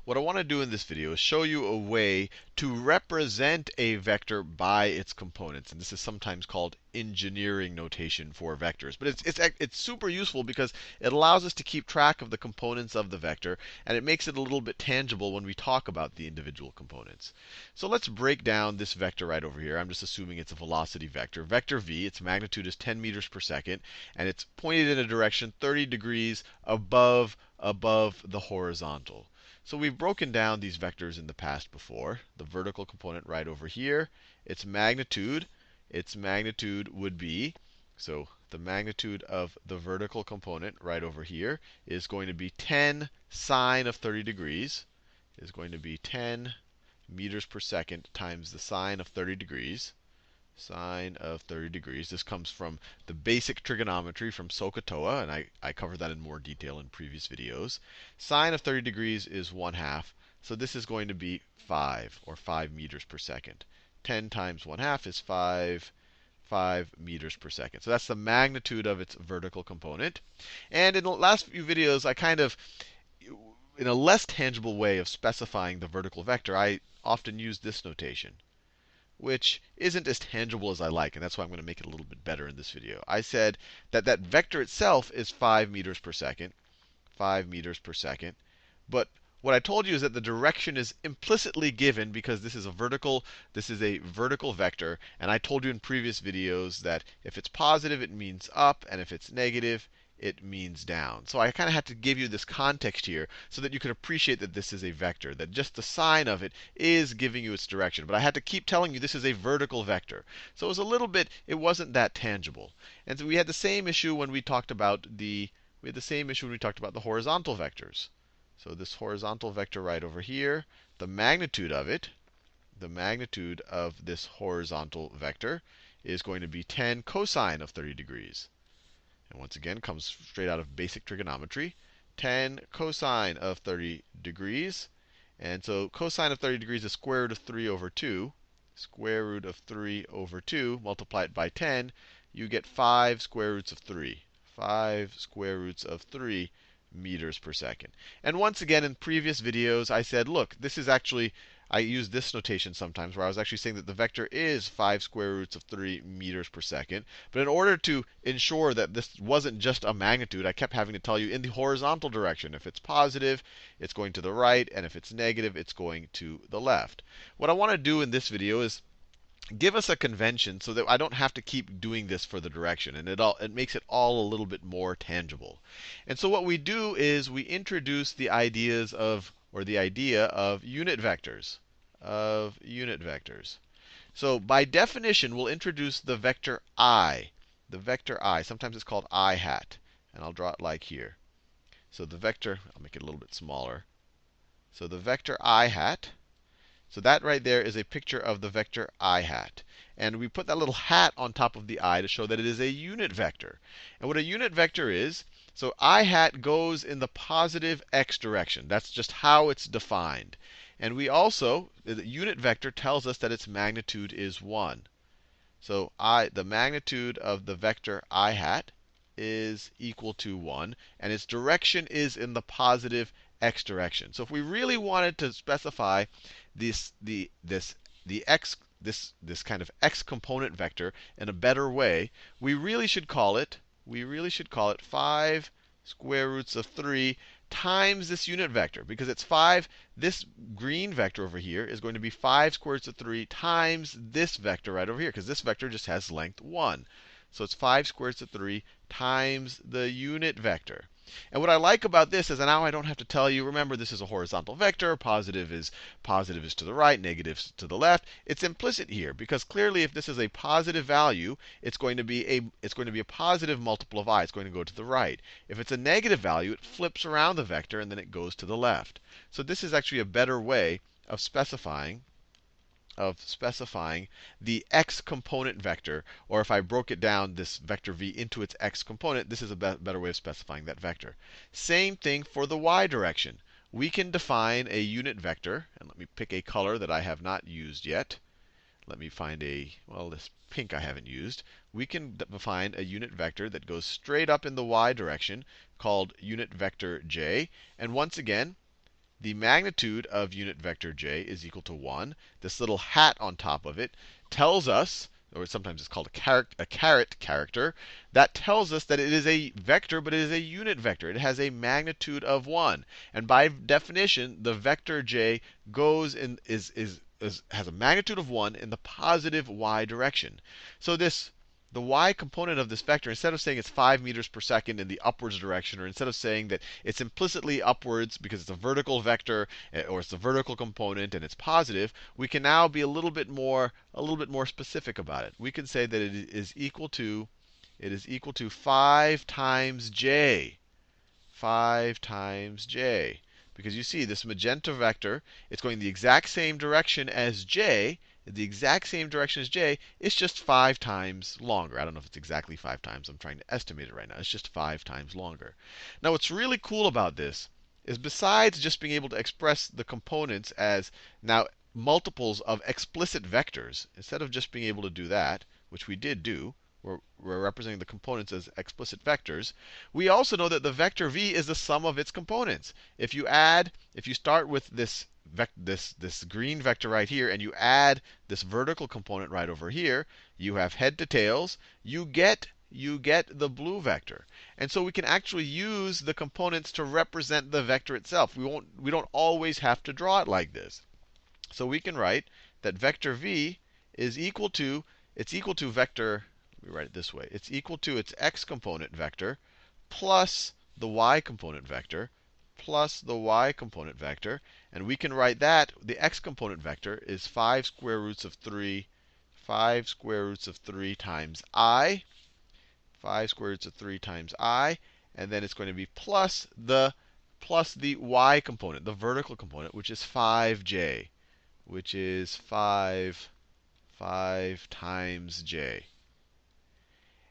what I want to do in this video is show you a way to represent a vector by its components. And this is sometimes called engineering notation for vectors. But it's super useful because it allows us to keep track of the components of the vector, and it makes it a little bit tangible when we talk about the individual components. So let's break down this vector right over here. I'm just assuming it's a velocity vector. Vector v, its magnitude is 10 meters per second, and it's pointed in a direction 30 degrees above the horizontal. So we've broken down these vectors in the past before. The vertical component right over here, its magnitude would be, so the magnitude of the vertical component right over here is going to be 10 sine of 30 degrees, is going to be 10 meters per second times the sine of 30 degrees. Sine of 30 degrees. This comes from the basic trigonometry from SOHCAHTOA, and I covered that in more detail in previous videos. Sine of 30 degrees is 1/2. So this is going to be 5, or 5 meters per second. 10 times 1/2 is 5 meters per second. So that's the magnitude of its vertical component. And in the last few videos, I kind of, in a less tangible way of specifying the vertical vector, I often use this notation, which isn't as tangible as I like, and that's why I'm going to make it a little bit better in this video. I said that that vector itself is 5 meters per second, 5 meters per second. But what I told you is that the direction is implicitly given because this is a vertical vector, and I told you in previous videos that if it's positive, it means up, and if it's negative, it means down. So I kind of had to give you this context here so that you could appreciate that this is a vector, that just the sign of it is giving you its direction. But I had to keep telling you this is a vertical vector. So it was a little bit, it wasn't that tangible. And so we had the same issue when we talked about the horizontal vectors. So this horizontal vector right over here, the magnitude of this horizontal vector is going to be 10 cosine of 30 degrees. And once again, comes straight out of basic trigonometry. 10 cosine of 30 degrees. And so cosine of 30 degrees is square root of 3 over 2. Square root of 3 over 2, multiply it by 10, you get 5 square roots of 3. 5 square roots of 3 meters per second. And once again, in previous videos, I said, look, this is actually, I use this notation sometimes where I was actually saying that the vector is 5 square roots of 3 meters per second. But in order to ensure that this wasn't just a magnitude, I kept having to tell you in the horizontal direction. If it's positive, it's going to the right, and if it's negative, it's going to the left. What I want to do in this video is give us a convention so that I don't have to keep doing this for the direction, and it makes it all a little bit more tangible. And so what we do is we introduce the idea of unit vectors, So by definition, we'll introduce the vector I. The vector I, sometimes it's called I hat, and I'll draw it like here. So the vector, I'll make it a little bit smaller. So the vector I hat. So that right there is a picture of the vector I hat. And we put that little hat on top of the I to show that it is a unit vector. And what a unit vector is, so I hat goes in the positive x direction. That's just how it's defined. And we also, the unit vector tells us that its magnitude is 1. So the magnitude of the vector I hat is equal to 1, and its direction is in the positive x direction. So if we really wanted to specify this kind of x component vector in a better way, we really should call it 5 square roots of 3 times this unit vector, because it's 5. This green vector over here is going to be 5 square roots of 3 times this vector right over here, because this vector just has length 1. So it's 5 square roots of 3 times the unit vector. And what I like about this is that now I don't have to tell you, remember, this is a horizontal vector. Positive is to the right, negative is to the left. It's implicit here, because clearly if this is a positive value, it's going to be a positive multiple of I. It's going to go to the right. If it's a negative value, it flips around the vector, and then it goes to the left. So this is actually a better way of specifying the x component vector, or if I broke it down, this vector v, into its x component, this is a better way of specifying that vector. Same thing for the y direction. We can define a unit vector, and let me pick a color that I have not used yet. Let me find this pink I haven't used. We can define a unit vector that goes straight up in the y direction, called unit vector j. And once again, the magnitude of unit vector j is equal to 1. This little hat on top of it tells us, or sometimes it's called a caret character, that tells us that it is a vector, but it is a unit vector. It has a magnitude of 1. And by definition, the vector j goes in has a magnitude of 1 in the positive y direction. So the y component of this vector, instead of saying it's 5 meters per second in the upwards direction, or instead of saying that it's implicitly upwards because it's a vertical vector, or it's a vertical component and it's positive, we can now be a little bit more specific about it. We can say that it is equal to 5 times j. 5 times j. Because you see, this magenta vector, it's going the exact same direction as j. The exact same direction as j. It's just 5 times longer. I don't know if it's exactly 5 times. I'm trying to estimate it right now. It's just 5 times longer. Now, what's really cool about this is besides just being able to express the components as now multiples of explicit vectors, instead of just being able to do that, which we did do, we're representing the components as explicit vectors. We also know that the vector v is the sum of its components. If you start with this green vector right here, and you add this vertical component right over here, you have head to tails. You get the blue vector. And so we can actually use the components to represent the vector itself. We don't always have to draw it like this. So we can write that vector v is equal to vector. Let me write it this way. It's equal to its x component vector plus the y component vector plus the y component vector. And we can write that the x component vector is 5 square roots of 3 times I. 5 square roots of 3 times I. And then it's going to be plus the y component, the vertical component, which is 5j, which is 5 times j.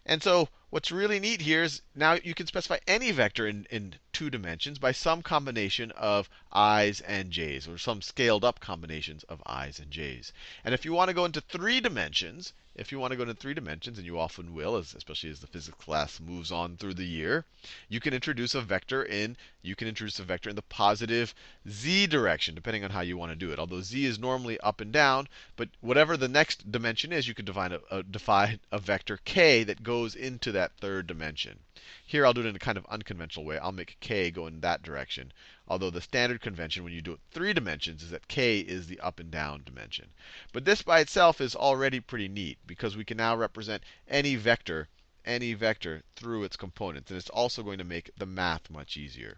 And so what's really neat here is now you can specify any vector in 2 dimensions by some combination of i's and j's, or some scaled up combinations of i's and j's. And if you want to go into 3 dimensions, and you often will, especially as the physics class moves on through the year, you can introduce a vector in the positive z direction, depending on how you want to do it. Although z is normally up and down, but whatever the next dimension is, you could define a vector k that goes into that 3rd dimension. Here I'll do it in a kind of unconventional way. I'll make k go in that direction. Although the standard convention when you do it 3 dimensions is that k is the up and down dimension. But this by itself is already pretty neat because we can now represent any vector through its components. And it's also going to make the math much easier.